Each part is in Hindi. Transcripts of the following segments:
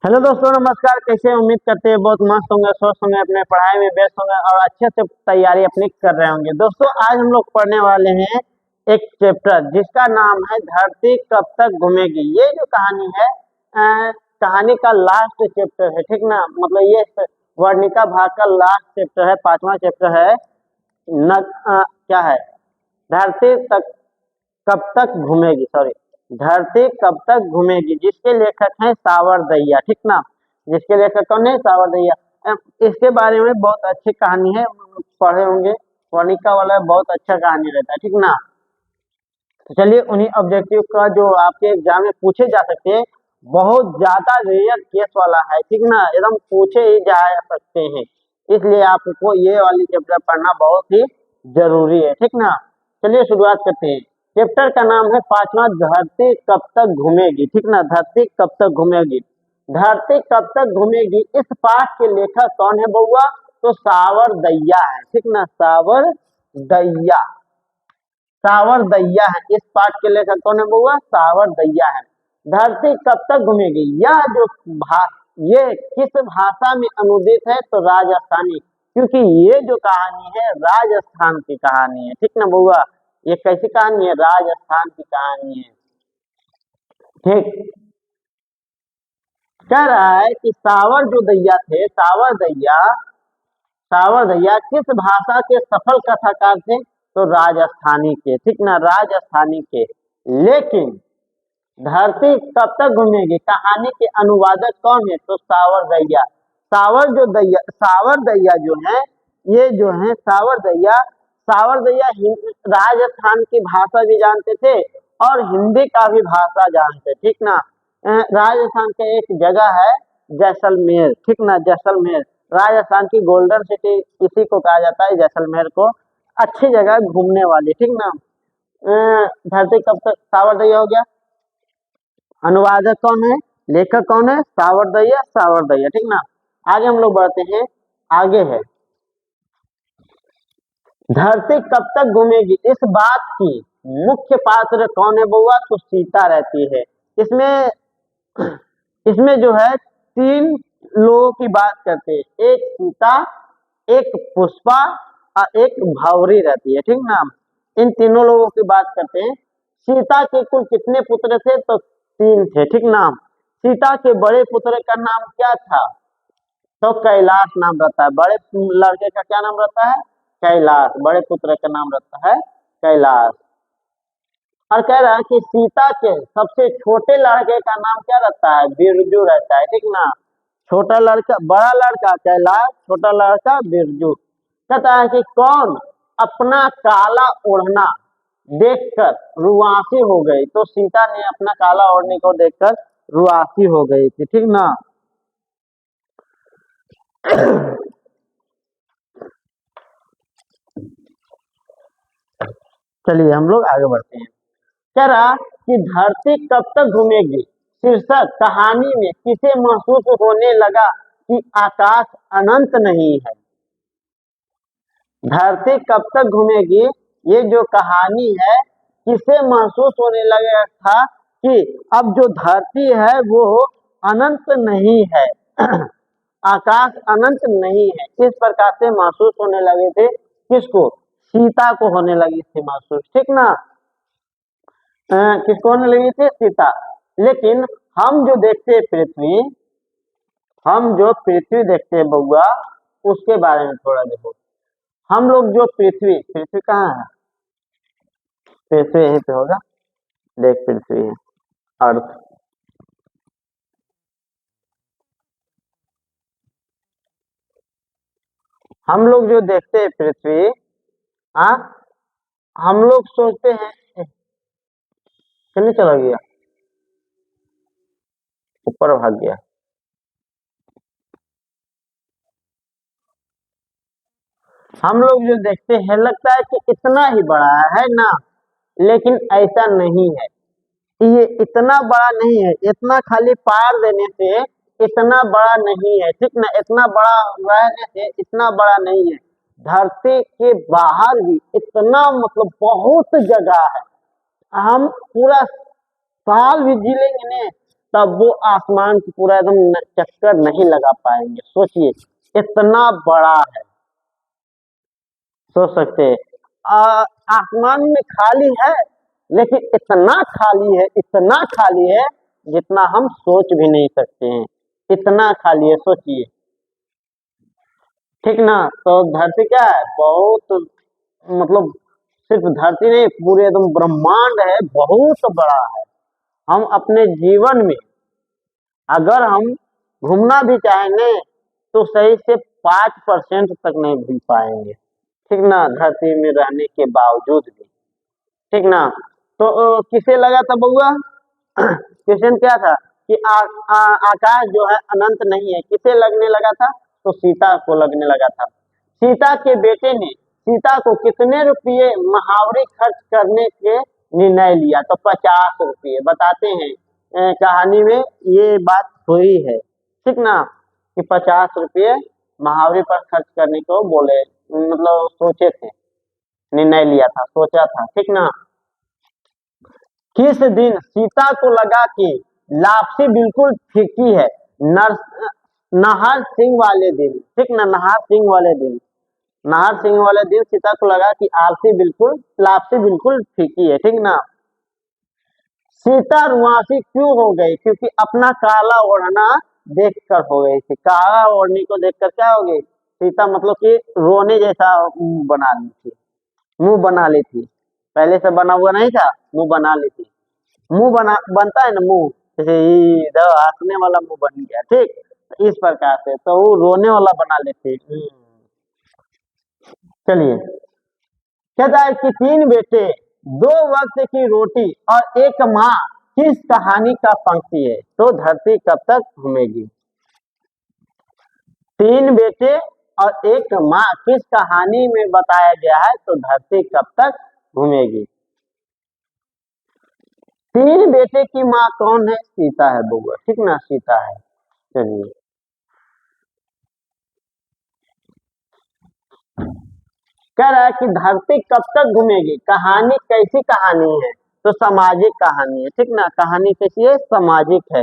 हेलो दोस्तों, नमस्कार। कैसे हैं? उम्मीद करते हैं बहुत मस्त होंगे, स्वस्थ होंगे, अपने पढ़ाई में व्यस्त होंगे और अच्छे से तैयारी अपनी कर रहे होंगे। दोस्तों, आज हम लोग पढ़ने वाले हैं एक चैप्टर जिसका नाम है धरती कब तक घूमेगी। ये जो कहानी है कहानी का लास्ट चैप्टर है, ठीक ना। मतलब ये वर्णिका भाग का लास्ट चैप्टर है, 5वां चैप्टर है। क्या है? धरती तक कब तक घूमेगी, सॉरी, धरती कब तक घूमेगी, जिसके लेखक हैं सावरदैया, ठीक ना। जिसके लेखक कौन है? सावरदैया। इसके बारे में बहुत अच्छी कहानी है, पढ़े होंगे। वर्णिका वाला बहुत अच्छा कहानी रहता है, ठीक ना। तो चलिए उन्हीं ऑब्जेक्टिव का जो आपके एग्जाम में पूछे जा सकते हैं, बहुत ज्यादा रेयर केस वाला है, ठीक ना। एकदम पूछे ही जा सकते हैं, इसलिए आपको ये वाली चैप्टर पढ़ना बहुत ही जरूरी है, ठीक ना। चलिए शुरुआत करते हैं। चैप्टर का नाम है 5वां, धरती कब तक घूमेगी, ठीक ना। धरती कब तक घूमेगी, धरती कब तक घूमेगी। इस पाठ के लेखक कौन है बउआ? तो सावरदैया है, ठीक ना। सावरदैया, सावरदैया है। इस पाठ के लेखक कौन है बउआ? सावरदैया है। धरती कब तक घूमेगी, यह जो ये किस भाषा में अनुदित है? तो राजस्थानी, क्योंकि ये जो कहानी है राजस्थान की कहानी है, ठीक ना बउआ। ये कैसी कहानी है? राजस्थान की कहानी है, ठीक। कह रहा है कि सावर जो दैया थे, सावरदैया किस भाषा के सफल कथाकार थे? तो राजस्थानी के, ठीक ना, राजस्थानी के। लेकिन धरती कब तक घूमेगी कहानी के अनुवादक कौन है? तो सावरदैया। सावरदैया जो है, ये जो है सावरदैया, राजस्थान की भाषा भी जानते थे और हिंदी का भी भाषा जानते, ठीक ना। राजस्थान का एक जगह है जैसलमेर, ठीक ना, जैसलमेर। राजस्थान की गोल्डन सिटी इसी को कहा जाता है, जैसलमेर को। अच्छी जगह घूमने वाली, ठीक ना। धरती कब तक, सावरदैया हो गया। अनुवादक कौन है? लेखक कौन है? सावरदैया, सावरदैया, ठीक ना। आगे हम लोग बढ़ते हैं। आगे है, धरती कब तक घूमेगी, इस बात की मुख्य पात्र कौन है बउआ? तो सीता रहती है। इसमें इसमें जो है 3 लोगों की बात करते हैं, एक सीता, एक पुष्पा और एक भंवरी रहती है, ठीक ना। इन तीनों लोगों की बात करते हैं। सीता के कुल कितने पुत्र थे? तो 3 थे, ठीक ना। सीता के बड़े पुत्र का नाम क्या था? तो कैलाश नाम रहता है। बड़े लड़के का क्या नाम रहता है? कैलाश। बड़े पुत्र का नाम रहता है कैलाश। और कह रहा है कि सीता के सबसे छोटे लड़के का नाम क्या रहता है? बिरजू रहता है, ठीक ना। छोटा लड़का, बड़ा लड़का कैलाश, छोटा लड़का बिरजू। कहता है कि कौन अपना काला ओढ़ना देखकर रुआसी हो गई? तो सीता ने अपना काला ओढ़ने को देखकर रुआसी हो गई थी, ठीक ना। चलिए हम लोग आगे बढ़ते हैं। कह रहा कि धरती कब तक घूमेगी शीर्षक कहानी में किसे महसूस होने लगा कि आकाश अनंत नहीं है? धरती कब तक घूमेगी, ये जो कहानी है, किसे महसूस होने लगा था कि अब जो धरती है वो अनंत नहीं है। आकाश अनंत नहीं है, इस प्रकार से महसूस होने लगे थे। किसको? सीता को होने लगी थी महसूस, ठीक ना। किसको होने लगी थी? सीता। लेकिन हम जो देखते हैं पृथ्वी, हम जो पृथ्वी देखते हैं बउआ, उसके बारे में थोड़ा देखो। हम लोग जो पृथ्वी, पृथ्वी कहाँ है? पृथ्वी यहीं पे होगा, देख पृथ्वी है, अर्थ। हम लोग जो देखते हैं पृथ्वी, हाँ, हम लोग सोचते हैं, चलिए चला गया, ऊपर भाग गया। हम लोग जो देखते हैं लगता है कि इतना ही बड़ा है ना, लेकिन ऐसा नहीं है। ये इतना बड़ा नहीं है, इतना खाली पार देने से इतना बड़ा नहीं है, ठीक ना। इतना बड़ा रहने से इतना बड़ा नहीं है। धरती के बाहर भी इतना, मतलब बहुत जगह है। हम पूरा साल भी जी लेंगे ने तब वो आसमान की पूरा एकदम चक्कर नहीं लगा पाएंगे। सोचिए इतना बड़ा है, सोच सकते हैं। आसमान में खाली है, लेकिन इतना खाली है, इतना खाली है जितना हम सोच भी नहीं सकते हैं, इतना खाली है, सोचिए। ठीक ना। तो धरती क्या है, बहुत मतलब सिर्फ धरती नहीं, पूरे एकदम ब्रह्मांड है, बहुत बड़ा है। हम अपने जीवन में अगर हम घूमना भी चाहेंगे तो सही से 5% तक नहीं घूम पाएंगे। ठीक ना, धरती में रहने के बावजूद भी। ठीक ना। तो किसे लगा था बउआ, क्वेश्चन क्या था कि आकाश जो है अनंत नहीं है, किसे लगने लगा था, तो सीता को लगने लगा था। सीता के बेटे ने सीता को कितने रुपये मुहावरे खर्च करने के निर्णय लिया, तो 50 रुपये। बताते हैं कहानी में ये बात हुई है। ठीक ना, कि 50 रुपये मुहावरे पर खर्च करने को बोले, मतलब सोचे थे, निर्णय लिया था, सोचा था। ठीक ना। किस दिन सीता को लगा कि लापसी बिल्कुल फीकी है, नर नहर सिंह वाले दिन। ठीक ना, नहर सिंह वाले दिन, नहर सिंह वाले दिन सीता को लगा कि लापसी बिल्कुल फीकी है। ठीक ना। सीता रुआसी क्यों हो गई, क्योंकि अपना काला ओढ़ना देखकर हो गई थी। काला ओढ़नी को देखकर क्या हो गई सीता, मतलब कि रोने जैसा मुंह बना ली थी, मुंह बना ली थी। पहले से बना हुआ नहीं था, मुंह बना ली थी। मुंह बनता है ना मुंह, जैसे इधर हंसने वाला मुंह बन गया। ठीक, इस प्रकार से तो वो रोने वाला बना लेते। चलिए, कहता है कि 3 बेटे, 2 वक्त की रोटी और एक माँ किस कहानी का पंक्ति है, तो धरती कब तक घूमेगी। 3 बेटे और एक माँ किस कहानी में बताया गया है, तो धरती कब तक घूमेगी। 3 बेटे की माँ कौन है, सीता है बउआ। ठीक ना, सीता है। चलिए, कह रहा है कि धरती कब तक घूमेगी, कहानी कैसी कहानी है, तो सामाजिक कहानी है। ठीक ना, कहानी कैसी है, सामाजिक है।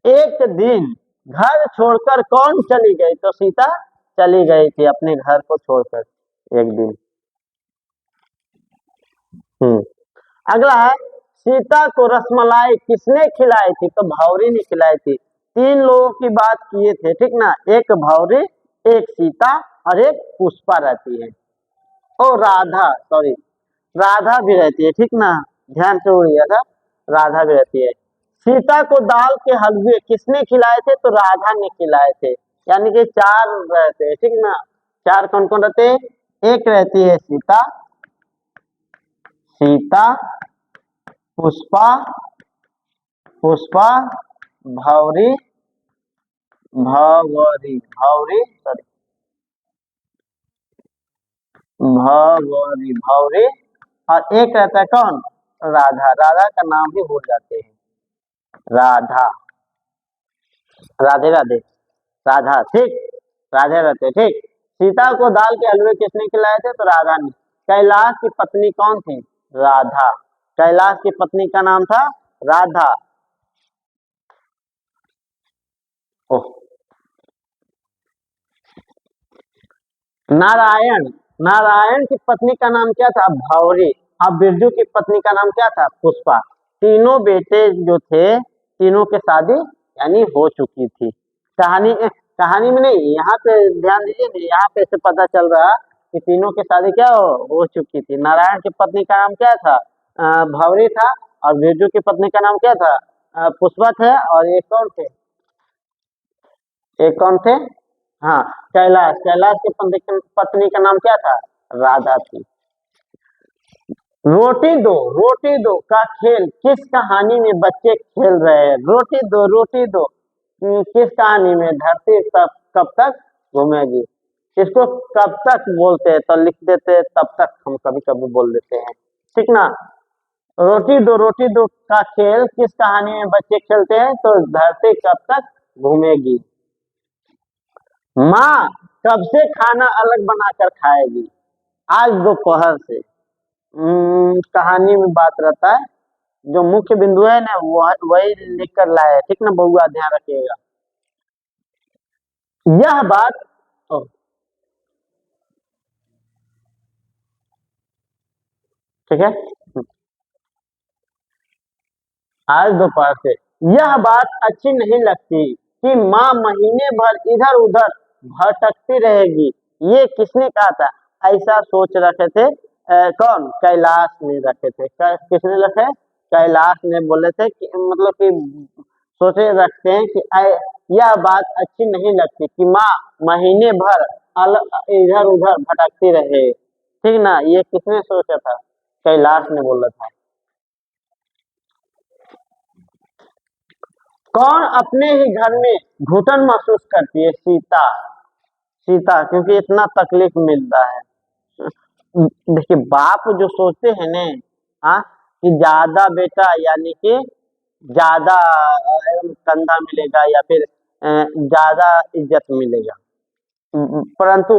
एक दिन घर छोड़कर कौन चली गई, तो सीता चली गई थी अपने घर को छोड़कर एक दिन। अगला है, सीता को रसमलाई किसने खिलाई थी, तो भौरी ने खिलाई थी। 3 लोगों की बात किए थे। ठीक ना, एक भौरी, एक सीता और एक पुष्पा रहती है, और राधा, सॉरी, राधा भी रहती है। ठीक ना, ध्यान से उड़िया था, राधा भी रहती है। सीता को दाल के हलवे किसने खिलाए थे, तो राधा ने खिलाए थे। यानी कि 4 रहते हैं। ठीक ना, 4 कौन कौन रहते हैं, एक रहती है सीता, सीता, पुष्पा, पुष्पा, भौरी, भौरी, सॉरी, भौरी, और एक रहता है कौन, राधा। राधा का नाम भी भूल जाते हैं, राधा, राधे राधे, राधा। ठीक, राधे रहते। ठीक, सीता को दाल के हलवे किसने खिलाए थे, तो राधा ने। कैलाश की पत्नी कौन थी, राधा। कैलाश की पत्नी का नाम था राधा। ओह, नारायण, नारायण की पत्नी का नाम क्या था, भौरी। अब बिरजू की पत्नी का नाम क्या था, पुष्पा। तीनों बेटे जो थे, तीनों के शादी यानी हो चुकी थी। कहानी कहानी में नहीं, यहाँ पे ध्यान दीजिए, यहाँ पे से पता चल रहा कि तीनों की शादी क्या हो चुकी थी। नारायण की पत्नी का नाम क्या था, भौरी था, और बिरजू की पत्नी का नाम क्या था, पुष्पा थे, और एक कौन थे, एक कौन थे, हाँ, कैलाश। कैलाश की पत्नी का नाम क्या था, राधा थी। रोटी दो का खेल किस कहानी में बच्चे खेल रहे हैं, रोटी दो किस कहानी में, धरती कब तक घूमेगी। इसको कब तक बोलते हैं, तो लिख देते हैं, तब तक हम कभी कभी बोल देते हैं। ठीक ना, रोटी दो का खेल किस कहानी में बच्चे खेलते हैं, तो धरती कब तक घूमेगी। माँ कब से खाना अलग बनाकर खाएगी, आज दोपहर से। कहानी में बात रहता है जो मुख्य बिंदु है ना वही लिख कर लाए, ठीक ना बउआ, ध्यान रखिएगा। यह बात ठीक है, आज दोपहर से यह बात अच्छी नहीं लगती कि माँ महीने भर इधर उधर भटकती रहेगी। ये किसने कहा था? ऐसा सोच रखे थे कौन? कैलाश ने रखे थे। किसने रखे? कैलाश ने बोले थे कि मतलब कि सोचे रखते हैं कि यह बात अच्छी नहीं लगती कि माँ महीने भर इधर उधर भटकती रहे, ठीक ना। ये किसने सोचा था? कैलाश ने बोला था। कौन अपने ही घर में घुटन महसूस करती है? सीता। सीता, क्योंकि इतना तकलीफ मिलता है। देखिए बाप जो सोचते हैं ने, हाँ, कि ज्यादा बेटा यानी कि ज्यादा कंधा मिलेगा या फिर ज्यादा इज्जत मिलेगा, परंतु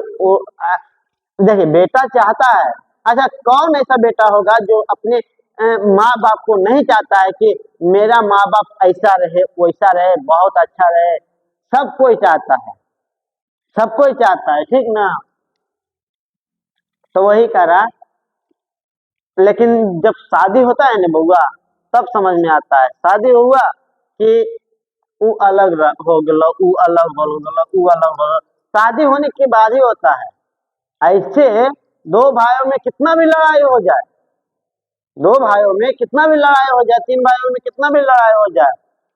देखिए बेटा चाहता है। अच्छा कौन ऐसा बेटा होगा जो अपने माँ बाप को नहीं चाहता है कि मेरा माँ बाप ऐसा रहे वैसा रहे बहुत अच्छा रहे? सब कोई चाहता है, सब कोई चाहता है, ठीक ना। तो वही कह रहा, लेकिन जब शादी होता है ना बउआ, तब समझ में आता है। शादी हुआ कि ऊ अलग हो गलो, ऊ अलग हो गलो, ऊ अलग हो गलो। शादी होने के बाद ही होता है। ऐसे दो भाइयों में कितना भी लड़ाई हो जाए, दो भाइयों में कितना भी लड़ाई हो जाए, तीन भाइयों में कितना भी लड़ाई हो जाए,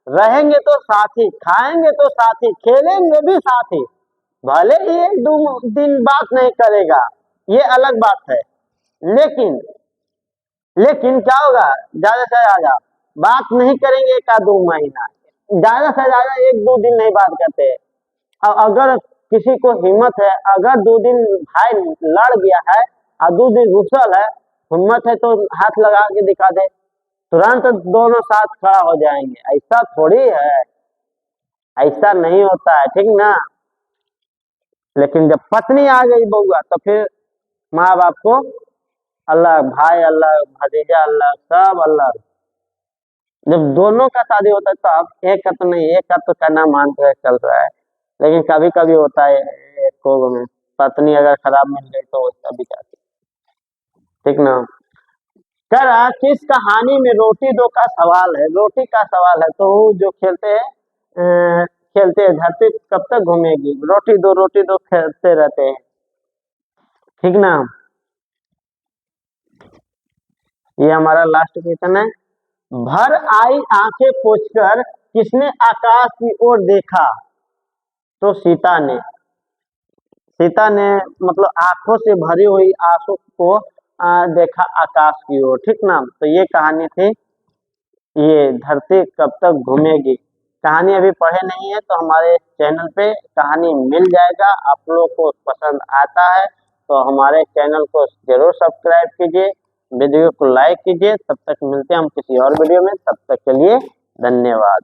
रहेंगे तो साथी, खाएंगे तो साथी, खेलेंगे भी साथी। भले ही एक दो दिन बात नहीं करेगा, ये अलग बात है, लेकिन लेकिन क्या होगा? ज्यादा से ज्यादा बात नहीं करेंगे एक आध दो महीना, ज्यादा से ज्यादा एक दो दिन नहीं बात करते। और अगर किसी को हिम्मत है, अगर 2 दिन भाई लड़ गया है और 2 दिन रुसल है, हिम्मत है तो हाथ लगा के दिखा दे, तुरंत दोनों साथ खड़ा हो जाएंगे। ऐसा थोड़ी है, ऐसा नहीं होता है, ठीक ना। लेकिन जब पत्नी आ गई बउआ तो फिर माँ बाप को अलग, भाई अलग, भतीजा अलग, सब अलग। जब दोनों का शादी होता है तब एक का तो नहीं, एक का तो करना मान कर चल रहा है, लेकिन कभी कभी होता है एक को में पत्नी अगर खराब मिल गई तो उसका भी जाती, ठीक ना। कह रहा किस कहानी में रोटी दो का सवाल है? रोटी का सवाल है तो वो जो खेलते हैं खेलते हैं धरती कब तक घूमेगी, रोटी दो खेलते रहते हैं, ठीक ना। ये हमारा लास्ट क्वेश्चन है। भर आई आंखें पोंछकर किसने आकाश की ओर देखा? तो सीता ने मतलब आंखों से भरी हुई आंसू को देखा आकाश की ओर, ठीक ना। तो ये कहानी थी, ये धरती कब तक घूमेगी। कहानी अभी पढ़े नहीं है तो हमारे चैनल पे कहानी मिल जाएगा। आप लोग को पसंद आता है तो हमारे चैनल को जरूर सब्सक्राइब कीजिए, वीडियो को लाइक कीजिए। तब तक मिलते हैं हम किसी और वीडियो में, तब तक के लिए धन्यवाद।